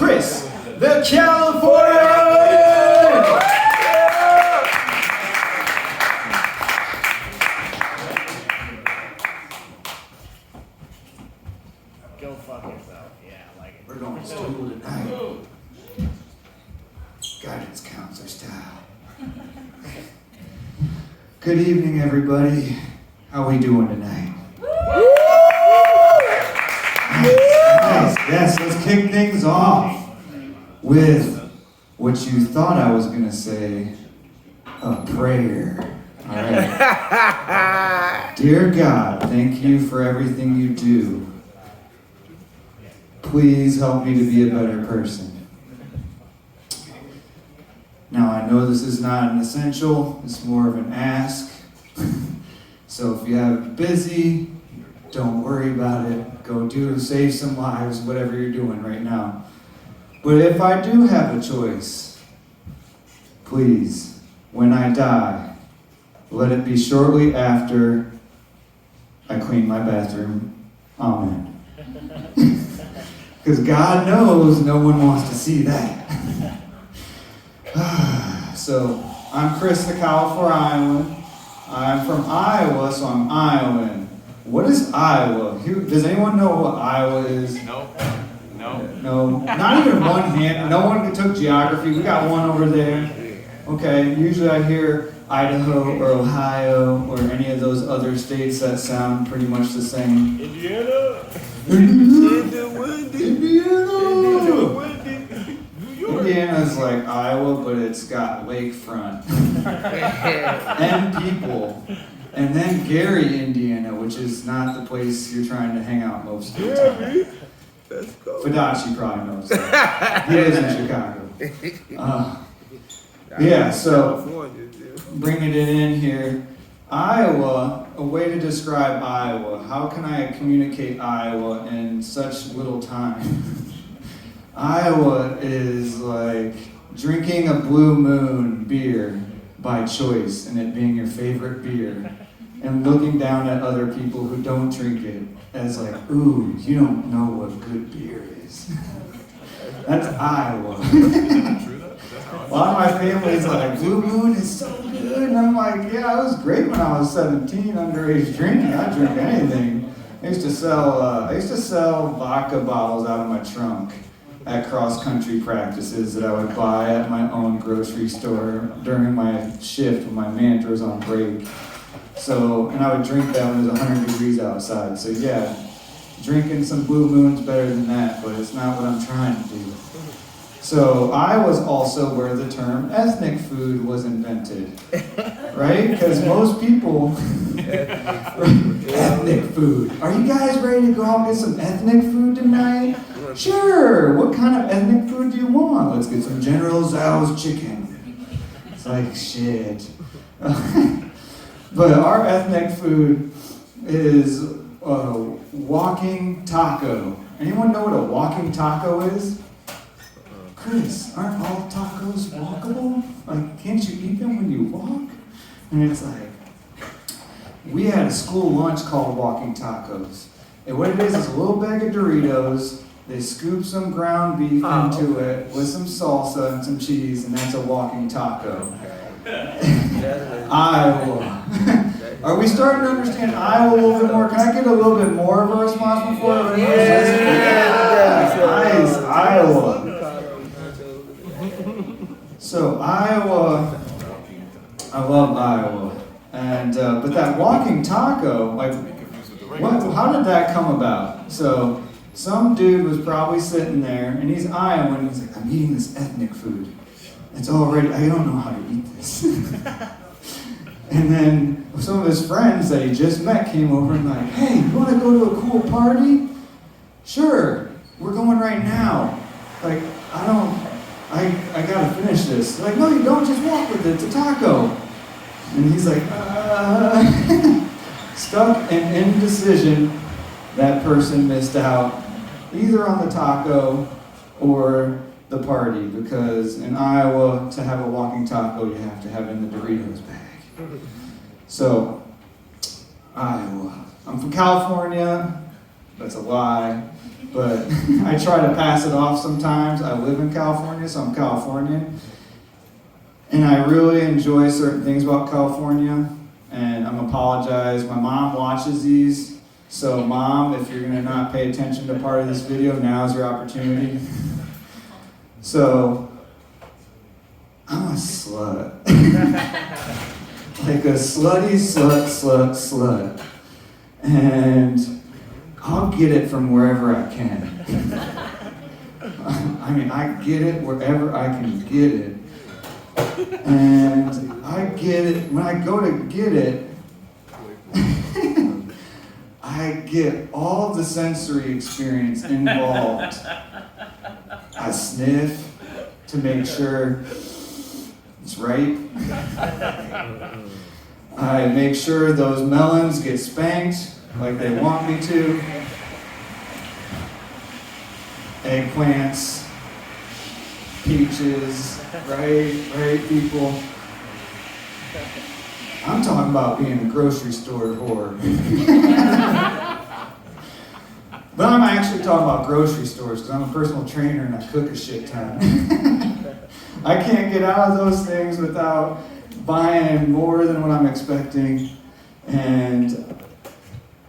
Chris, the CaliforIOWAN! Go fuck yourself. Yeah, I like it. We're going to school tonight. Guidance counselor style. Good evening, everybody. How we doing tonight? Nice. Yes, let's kick things off with what you thought I was going to say, a prayer. All right. Dear God, thank you for everything you do. Please help me to be a better person. Now, I know this is not an essential, it's more of an ask. So if you have it busy, don't worry about it. Go save some lives, whatever you're doing right now. But if I do have a choice, please, when I die, let it be shortly after I clean my bathroom. Amen. Because God knows no one wants to see that. So, I'm Chris, the CaliforIOWAN. I'm from Iowa, so I'm Iowan. What is Iowa? Does anyone know what Iowa is? No. No. Not even one hand. No one took geography. We got one over there. Okay, usually I hear Idaho or Ohio or any of those other states that sound pretty much the same. Indiana. Indiana's like Iowa, but it's got lakefront and people. And then Gary, Indiana, which is not the place you're trying to hang out most of the time. Let's go. Fadachi probably knows that. He lives in Chicago. Yeah, so bringing it in here. Iowa, a way to describe Iowa. How can I communicate Iowa in such little time? Iowa is like drinking a Blue Moon beer by choice and it being your favorite beer and looking down at other people who don't drink it as like, ooh, you don't know what good beer is. That's Iowa. A lot of my family's like, Blue Moon is so good. And I'm like, yeah, it was great when I was 17, underage drinking. I'd drink anything. I used to sell vodka bottles out of my trunk at cross-country practices that I would buy at my own grocery store during my shift when my manager was on break. So, and I would drink that when it was 100 degrees outside. So yeah, drinking some Blue Moon's better than that, but it's not what I'm trying to do. So I was also where the term ethnic food was invented, right? Because most people, ethnic food. Are you guys ready to go out and get some ethnic food tonight? Sure, what kind of ethnic food do you want? Let's get some General Tso's chicken. It's like, shit. But our ethnic food is a walking taco. Anyone know what a walking taco is? Chris, aren't all tacos walkable? Like, can't you eat them when you walk? And it's like, we had a school lunch called walking tacos. And what it is a little bag of Doritos. They scoop some ground beef into it with some salsa and some cheese, and that's a walking taco. Iowa. Are we starting to understand Iowa a little bit more? Can I get a little bit more of a response before everyone else? Nice, Iowa. So Iowa, I love Iowa. And but that walking taco, like, how did that come about? So some dude was probably sitting there, and he's Iowan, and he's like, I'm eating this ethnic food. It's already, I don't know how to eat this. And then some of his friends that he just met came over and like, hey, you want to go to a cool party? Sure, we're going right now. Like, I gotta finish this. Like, no, you don't, just walk with it, it's a taco. And he's like, stuck in indecision. That person missed out either on the taco or the party, because in Iowa, to have a walking taco, you have to have it in the Doritos bag. So, Iowa. I'm from California. That's a lie. But I try to pass it off sometimes. I live in California, so I'm Californian. And I really enjoy certain things about California. And I'm apologize. My mom watches these. So Mom, if you're gonna not pay attention to part of this video, now's your opportunity. So, I'm a slut. Like a slutty slut. And I'll get it from wherever I can. I mean, I get it wherever I can get it. And I get it, when I go to get it, I get all the sensory experience involved. I sniff to make sure it's right. I make sure those melons get spanked like they want me to. Eggplants, peaches, right, people. I'm talking about being a grocery store whore. But I'm actually talking about grocery stores because I'm a personal trainer and I cook a shit ton. I can't get out of those things without buying more than what I'm expecting.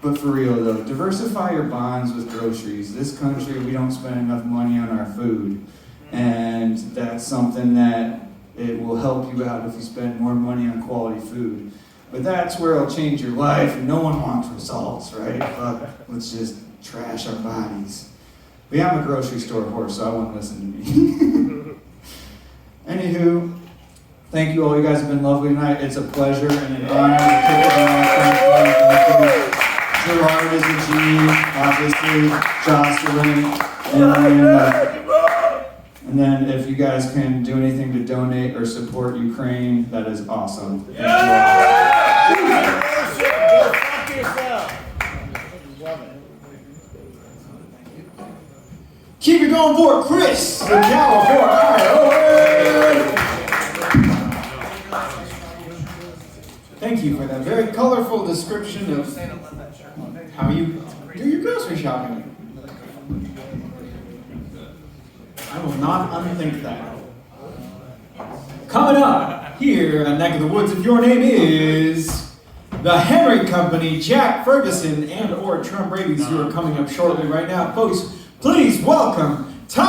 But for real though, diversify your bonds with groceries. This country, we don't spend enough money on our food. And that's something that it will help you out if you spend more money on quality food. But that's where it'll change your life, and no one wants results, right? Fuck, let's just trash our bodies. But yeah, I'm a grocery store whore, so I won't listen to me. Anywho, thank you all. You guys have been lovely tonight. It's a pleasure and an honor to kick it off. Gerard is a G, obviously, Jocelyn, and then if you guys can do anything to donate or support Ukraine, that is awesome. Thank you all. Keep it going for Chris, the CaliforIOWAN. Thank you for that very colorful description of how you do your grocery shopping. I will not unthink that. Coming up here at Neck of the Woods, if your name is the Henry Company, Jack Ferguson, and or Trump Brady's, who are coming up shortly right now. Folks, please welcome